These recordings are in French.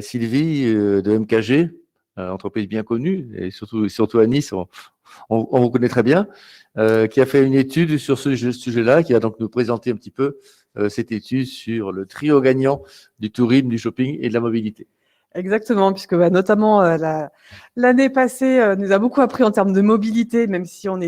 Sylvie de MKG, entreprise bien connue, et surtout à Nice, on vous connaît très bien, qui a fait une étude sur ce sujet-là, qui va donc nous présenter un petit peu cette étude sur le trio gagnant du tourisme, du shopping et de la mobilité. Exactement, puisque notamment l'année passée nous a beaucoup appris en termes de mobilité, même si on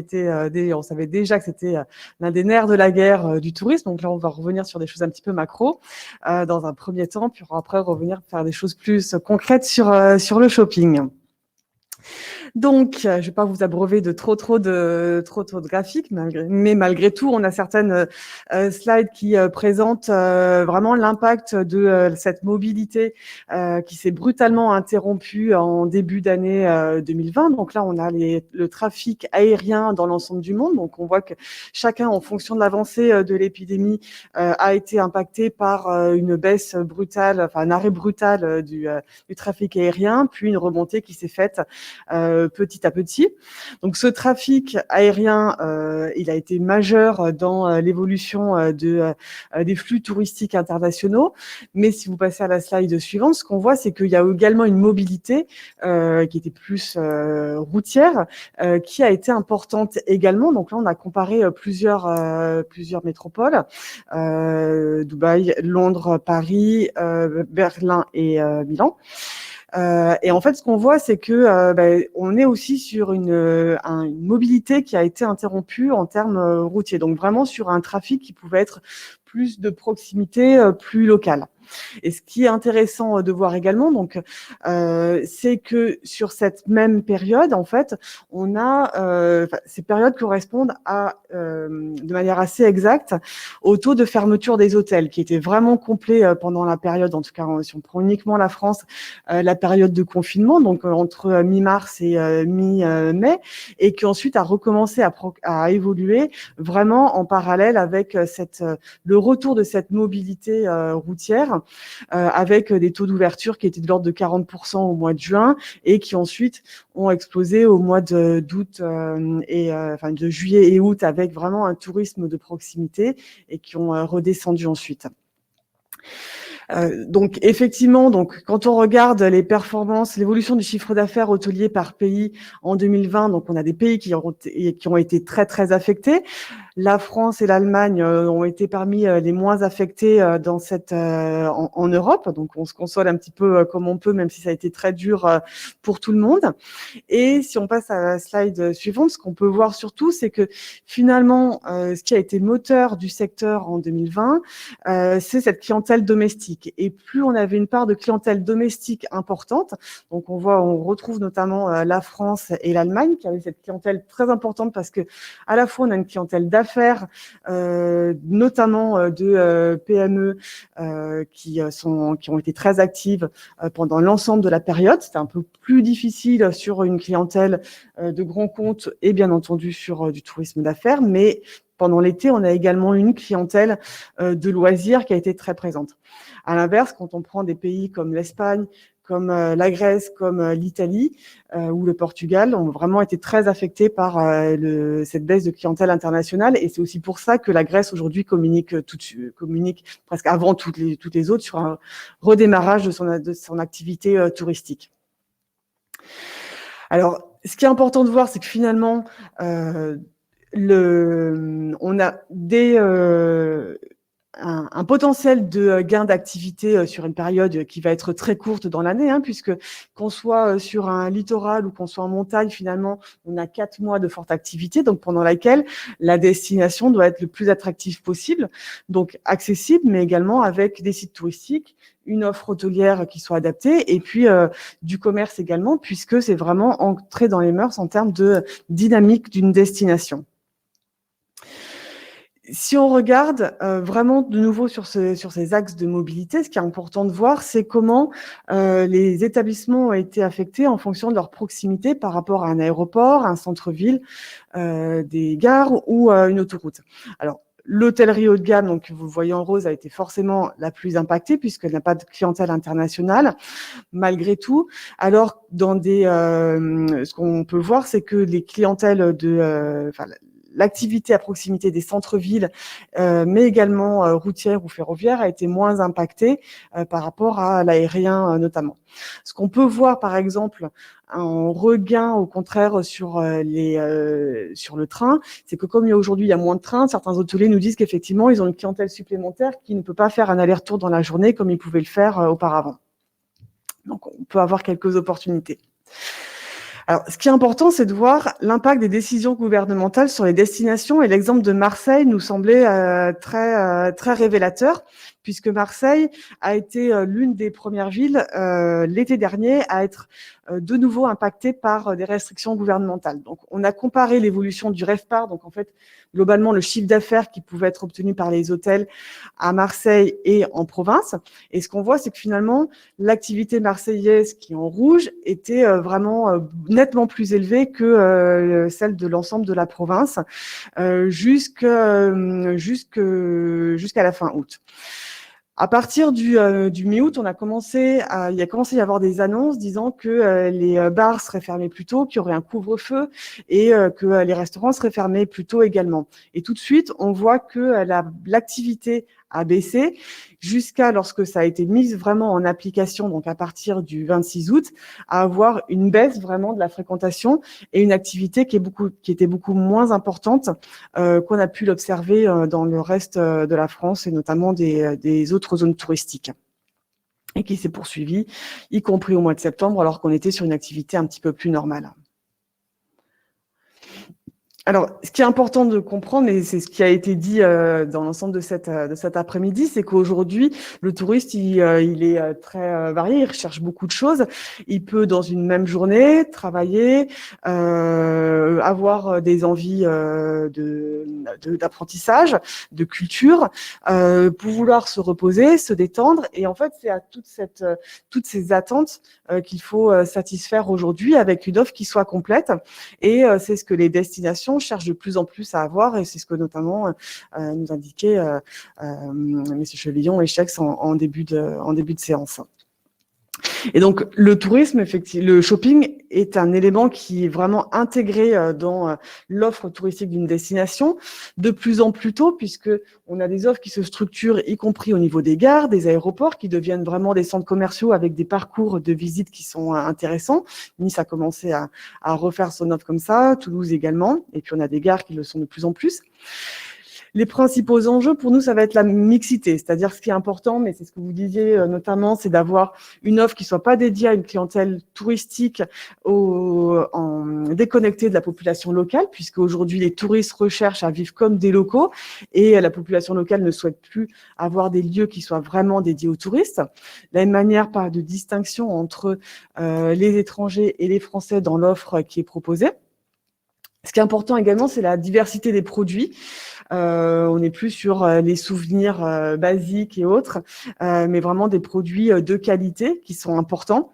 savait déjà que c'était l'un des nerfs de la guerre du tourisme. Donc là, on va revenir sur des choses un petit peu macro dans un premier temps, puis après revenir faire des choses plus concrètes sur le shopping. Donc, je ne vais pas vous abreuver de trop de graphiques, mais malgré tout, on a certaines slides qui présentent vraiment l'impact de cette mobilité qui s'est brutalement interrompue en début d'année 2020. Donc là, on a le trafic aérien dans l'ensemble du monde. Donc, on voit que chacun, en fonction de l'avancée de l'épidémie, a été impacté par une baisse brutale, enfin un arrêt brutal du trafic aérien, puis une remontée qui s'est faite petit à petit. Donc ce trafic aérien, il a été majeur dans l'évolution des flux touristiques internationaux. Mais si vous passez à la slide suivante, ce qu'on voit, c'est qu'il y a également une mobilité qui était plus routière, qui a été importante également. Donc là, on a comparé plusieurs métropoles, Dubaï, Londres, Paris, Berlin et Milan. Et en fait, ce qu'on voit, c'est que on est aussi sur une mobilité qui a été interrompue en termes routiers. Donc vraiment sur un trafic qui pouvait être plus de proximité, plus local. Et ce qui est intéressant de voir également, donc, c'est que sur cette même période, en fait, on a ces périodes correspondent à, de manière assez exacte, au taux de fermeture des hôtels, qui était vraiment complet pendant la période, en tout cas, si on prend uniquement la France, la période de confinement, donc entre mi-mars et mi-mai, et qui ensuite a recommencé à évoluer vraiment en parallèle avec le retour de cette mobilité routière, avec des taux d'ouverture qui étaient de l'ordre de 40% au mois de juin et qui ensuite ont explosé au mois d'août enfin de juillet et août, avec vraiment un tourisme de proximité, et qui ont redescendu ensuite. Donc effectivement, donc quand on regarde les performances, l'évolution du chiffre d'affaires hôtelier par pays en 2020, donc on a des pays qui ont été très affectés. La France et l'Allemagne ont été parmi les moins affectés en Europe. Donc on se console un petit peu comme on peut, même si ça a été très dur pour tout le monde. Et si on passe à la slide suivante, ce qu'on peut voir surtout, c'est que finalement, ce qui a été moteur du secteur en 2020, c'est cette clientèle domestique. Et plus on avait une part de clientèle domestique importante, donc on retrouve notamment la France et l'Allemagne qui avaient cette clientèle très importante, parce que à la fois on a une clientèle d'affaires, notamment de PME qui ont été très actives pendant l'ensemble de la période. C'était un peu plus difficile sur une clientèle de grands comptes et bien entendu sur du tourisme d'affaires, mais pendant l'été, on a également une clientèle de loisirs qui a été très présente. À l'inverse, quand on prend des pays comme l'Espagne, comme la Grèce, comme l'Italie ou le Portugal, ont vraiment été très affectés par cette baisse de clientèle internationale. Et c'est aussi pour ça que la Grèce aujourd'hui communique presque avant toutes les autres sur un redémarrage de son activité touristique. Alors, ce qui est important de voir, c'est que finalement, on a un potentiel de gain d'activité sur une période qui va être très courte dans l'année, puisque qu'on soit sur un littoral ou qu'on soit en montagne, finalement, on a 4 mois de forte activité, donc pendant laquelle la destination doit être le plus attractive possible, donc accessible, mais également avec des sites touristiques, une offre hôtelière qui soit adaptée, et puis du commerce également, puisque c'est vraiment entré dans les mœurs en termes de dynamique d'une destination. Si on regarde vraiment de nouveau sur ces axes de mobilité, ce qui est important de voir, c'est comment les établissements ont été affectés en fonction de leur proximité par rapport à un aéroport, un centre-ville, des gares ou une autoroute. Alors, l'hôtellerie haut de gamme, donc vous le voyez en rose, a été forcément la plus impactée puisqu'elle n'a pas de clientèle internationale, malgré tout. Alors, ce qu'on peut voir, c'est que les clientèles l'activité à proximité des centres-villes, mais également routière ou ferroviaire, a été moins impactée par rapport à l'aérien notamment. Ce qu'on peut voir, par exemple, un regain au contraire sur le train, c'est que comme aujourd'hui il y a moins de trains, certains hôteliers nous disent qu'effectivement ils ont une clientèle supplémentaire qui ne peut pas faire un aller-retour dans la journée comme ils pouvaient le faire auparavant. Donc on peut avoir quelques opportunités. Alors, ce qui est important, c'est de voir l'impact des décisions gouvernementales sur les destinations. Et l'exemple de Marseille nous semblait très révélateur, puisque Marseille a été l'une des premières villes l'été dernier à être de nouveau impactée par des restrictions gouvernementales. Donc, on a comparé l'évolution du RevPAR, donc en fait, globalement, le chiffre d'affaires qui pouvait être obtenu par les hôtels à Marseille et en province. Et ce qu'on voit, c'est que finalement, l'activité marseillaise qui est en rouge était vraiment nettement plus élevée que celle de l'ensemble de la province jusqu'à la fin août. À partir du mi-août, il a commencé à y avoir des annonces disant que les bars seraient fermés plus tôt, qu'il y aurait un couvre-feu et que les restaurants seraient fermés plus tôt également. Et tout de suite, on voit que l'activité a baissé jusqu'à lorsque ça a été mis vraiment en application, donc à partir du 26 août, à avoir une baisse vraiment de la fréquentation et une activité qui était beaucoup moins importante qu'on a pu l'observer dans le reste de la France et notamment des autres zones touristiques, et qui s'est poursuivie, y compris au mois de septembre, alors qu'on était sur une activité un petit peu plus normale. Alors, ce qui est important de comprendre, et c'est ce qui a été dit dans l'ensemble de cet après-midi, c'est qu'aujourd'hui, le touriste, il est très varié, il recherche beaucoup de choses. Il peut, dans une même journée, travailler, avoir des envies d'apprentissage, de culture, pour vouloir se reposer, se détendre. Et en fait, c'est à toutes ces attentes qu'il faut satisfaire aujourd'hui avec une offre qui soit complète. Et c'est ce que les destinations cherchent de plus en plus à avoir, et c'est ce que notamment nous indiquait M. Chevillon et Chex en début de séance. Et donc, le tourisme, effectivement, le shopping est un élément qui est vraiment intégré dans l'offre touristique d'une destination de plus en plus tôt, puisque on a des offres qui se structurent, y compris au niveau des gares, des aéroports, qui deviennent vraiment des centres commerciaux avec des parcours de visite qui sont intéressants. Nice a commencé à refaire son offre comme ça, Toulouse également, et puis on a des gares qui le sont de plus en plus. Les principaux enjeux pour nous, ça va être la mixité, c'est-à-dire ce qui est important, mais c'est ce que vous disiez notamment, c'est d'avoir une offre qui soit pas dédiée à une clientèle touristique déconnectée de la population locale, puisque aujourd'hui les touristes recherchent à vivre comme des locaux et la population locale ne souhaite plus avoir des lieux qui soient vraiment dédiés aux touristes. De la même manière, pas de distinction entre les étrangers et les Français dans l'offre qui est proposée. Ce qui est important également, c'est la diversité des produits. On n'est plus sur les souvenirs basiques et autres, mais vraiment des produits de qualité qui sont importants.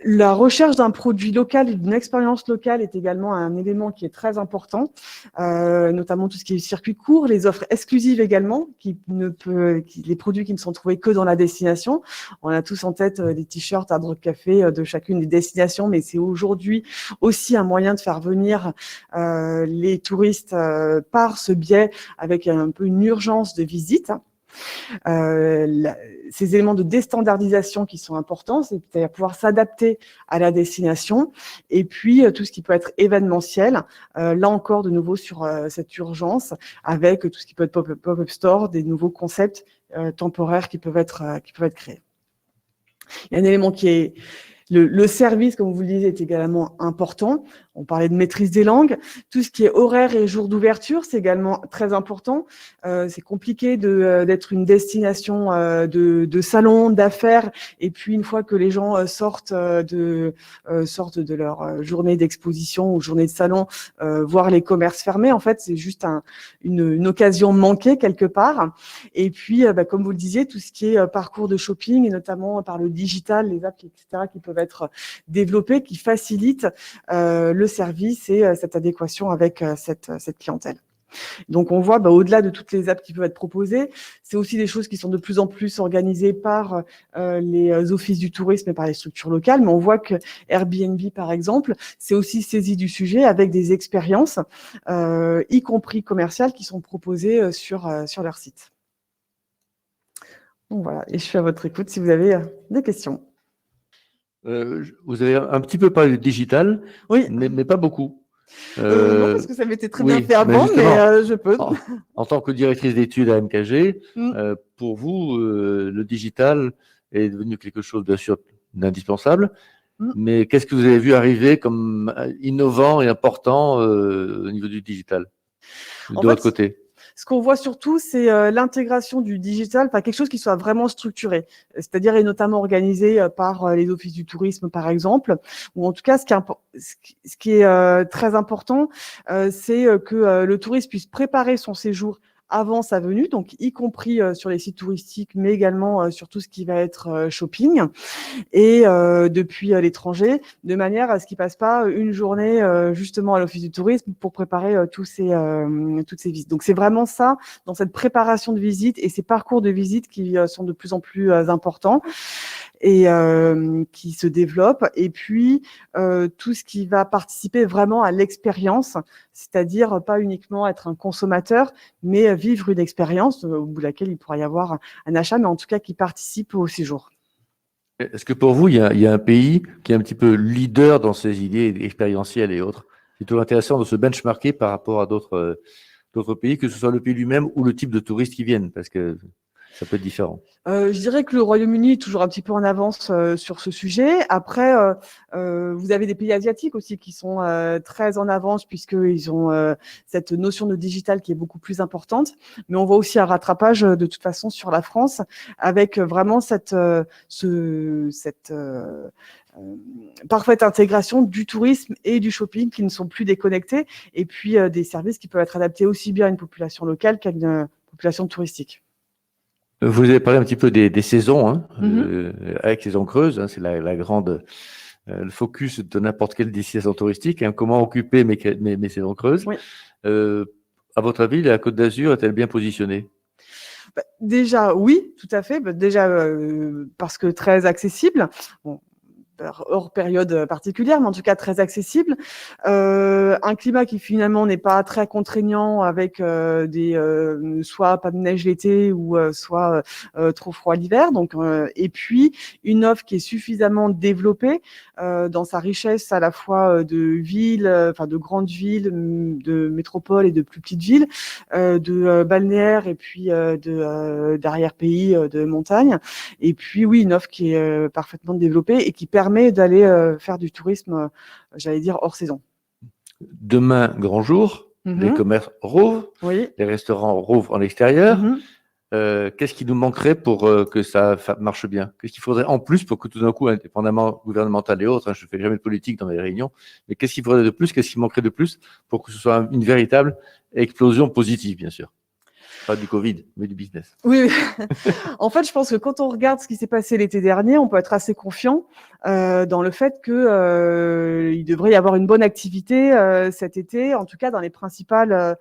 La recherche d'un produit local et d'une expérience locale est également un élément qui est très important, notamment tout ce qui est circuit court, les offres exclusives également, les produits qui ne sont trouvés que dans la destination. On a tous en tête des t-shirts à Broc Café de chacune des destinations, mais c'est aujourd'hui aussi un moyen de faire venir les touristes par ce biais avec un peu une urgence de visite. Ces éléments de déstandardisation qui sont importants, c'est-à-dire pouvoir s'adapter à la destination, et puis tout ce qui peut être événementiel, là encore de nouveau sur cette urgence, avec tout ce qui peut être pop-up store, des nouveaux concepts temporaires qui peuvent être créés. Il y a un élément qui est le service, comme vous le disiez, est également important. On parlait de maîtrise des langues. Tout ce qui est horaire et jour d'ouverture, c'est également très important. C'est compliqué d'être une destination de salon, d'affaires, et puis une fois que les gens sortent de leur journée d'exposition ou journée de salon, voir les commerces fermés, en fait, c'est juste une occasion manquée quelque part. Et puis, comme vous le disiez, tout ce qui est parcours de shopping, et notamment par le digital, les apps, etc., qui peuvent être développés, qui facilitent le service et cette adéquation avec cette clientèle. Donc, on voit, au-delà de toutes les apps qui peuvent être proposées, c'est aussi des choses qui sont de plus en plus organisées par les offices du tourisme et par les structures locales. Mais on voit que Airbnb, par exemple, c'est aussi saisi du sujet avec des expériences, y compris commerciales, qui sont proposées sur leur site. Donc voilà, et je suis à votre écoute si vous avez des questions. Vous avez un petit peu parlé du digital, Oui. mais pas beaucoup. Non, parce que ça m'était très bien oui, fait avant, mais je peux. En tant que directrice d'études à MKG, Mm. pour vous, le digital est devenu quelque chose, bien sûr, d'indispensable. Mm. Mais qu'est-ce que vous avez vu arriver comme innovant et important au niveau du digital, de votre côté? Ce qu'on voit surtout, c'est l'intégration du digital, enfin quelque chose qui soit vraiment structuré, c'est-à-dire et notamment organisé par les offices du tourisme, par exemple, ou en tout cas, ce qui est très important, c'est que le touriste puisse préparer son séjour avant sa venue, donc y compris sur les sites touristiques, mais également sur tout ce qui va être shopping et depuis l'étranger, de manière à ce qu'ils passent pas une journée justement à l'office du tourisme pour préparer toutes ces visites. Donc c'est vraiment ça, dans cette préparation de visite et ces parcours de visite qui sont de plus en plus importants et qui se développent. Et puis tout ce qui va participer vraiment à l'expérience, c'est-à-dire pas uniquement être un consommateur, mais vivre une expérience au bout de laquelle il pourra y avoir un achat, mais en tout cas qui participe au séjour. Est-ce que pour vous, il y a un pays qui est un petit peu leader dans ces idées expérientielles et autres? C'est toujours intéressant de se benchmarker par rapport à d'autres pays, que ce soit le pays lui-même ou le type de touristes qui viennent, parce que ça peut être différent. Je dirais que le Royaume-Uni est toujours un petit peu en avance sur ce sujet. Après, vous avez des pays asiatiques aussi qui sont très en avance puisqu'ils ont cette notion de digital qui est beaucoup plus importante. Mais on voit aussi un rattrapage de toute façon sur la France avec vraiment cette parfaite intégration du tourisme et du shopping qui ne sont plus déconnectés et puis des services qui peuvent être adaptés aussi bien à une population locale qu'à une population touristique. Vous avez parlé un petit peu des saisons, hein, Mm-hmm. avec saison creuse, hein, c'est la grande le focus de n'importe quelle destination touristique, hein, comment occuper mes saisons creuses. Oui. À votre avis, la Côte d'Azur est-elle bien positionnée? Déjà, oui, tout à fait. Déjà, parce que très accessible. Bon, hors période particulière, mais en tout cas très accessible. Un climat qui finalement n'est pas très contraignant avec soit pas de neige l'été ou soit trop froid l'hiver. Donc, et puis une offre qui est suffisamment développée dans sa richesse à la fois de villes, enfin de grandes villes, de métropoles et de plus petites villes, de balnéaires et puis d'arrière-pays, de montagne. Et puis oui, une offre qui est parfaitement développée et qui permet d'aller faire du tourisme, j'allais dire, hors saison. Demain, grand jour, les commerces rouvrent, oui. Les restaurants rouvrent en extérieur. Qu'est-ce qui nous manquerait pour que ça marche bien? Qu'est-ce qu'il faudrait en plus pour que tout d'un coup, indépendamment gouvernemental et autres, hein, je ne fais jamais de politique dans mes réunions, mais qu'est-ce qu'il faudrait de plus, qu'est-ce qui manquerait de plus pour que ce soit une véritable explosion positive, bien sûr? Pas du Covid, mais du business. Oui. En fait, je pense que quand on regarde ce qui s'est passé l'été dernier, on peut être assez confiant dans le fait que il devrait y avoir une bonne activité cet été, en tout cas dans les principales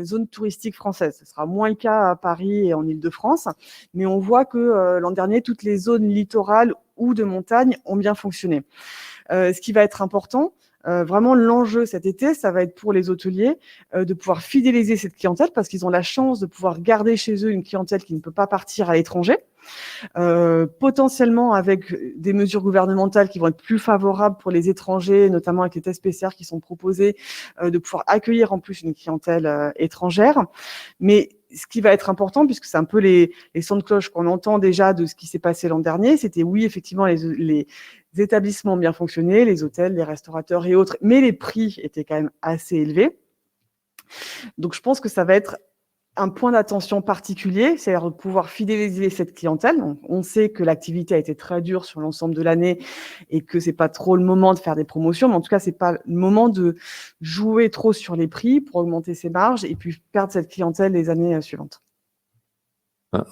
zones touristiques françaises. Ce sera moins le cas à Paris et en Île-de-France, mais on voit que l'an dernier, toutes les zones littorales ou de montagne ont bien fonctionné. Ce qui va être important, vraiment l'enjeu cet été, ça va être pour les hôteliers de pouvoir fidéliser cette clientèle parce qu'ils ont la chance de pouvoir garder chez eux une clientèle qui ne peut pas partir à l'étranger, potentiellement avec des mesures gouvernementales qui vont être plus favorables pour les étrangers, notamment avec les tests PCR qui sont proposés, de pouvoir accueillir en plus une clientèle étrangère. Mais ce qui va être important, puisque c'est un peu les sons de cloche qu'on entend déjà de ce qui s'est passé l'an dernier, c'était oui, effectivement, les établissements ont bien fonctionné, les hôtels, les restaurateurs et autres, mais les prix étaient quand même assez élevés. Donc, je pense que ça va être un point d'attention particulier, c'est-à-dire de pouvoir fidéliser cette clientèle. Donc, on sait que l'activité a été très dure sur l'ensemble de l'année et que c'est pas trop le moment de faire des promotions, mais en tout cas, c'est pas le moment de jouer trop sur les prix pour augmenter ses marges et puis perdre cette clientèle les années suivantes.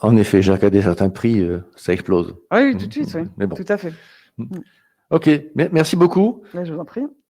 En effet, j'ai regardé certains prix, ça explose. Oui, tout de suite, oui. Mais bon. Tout à fait. Ok, merci beaucoup. Là, je vous en prie.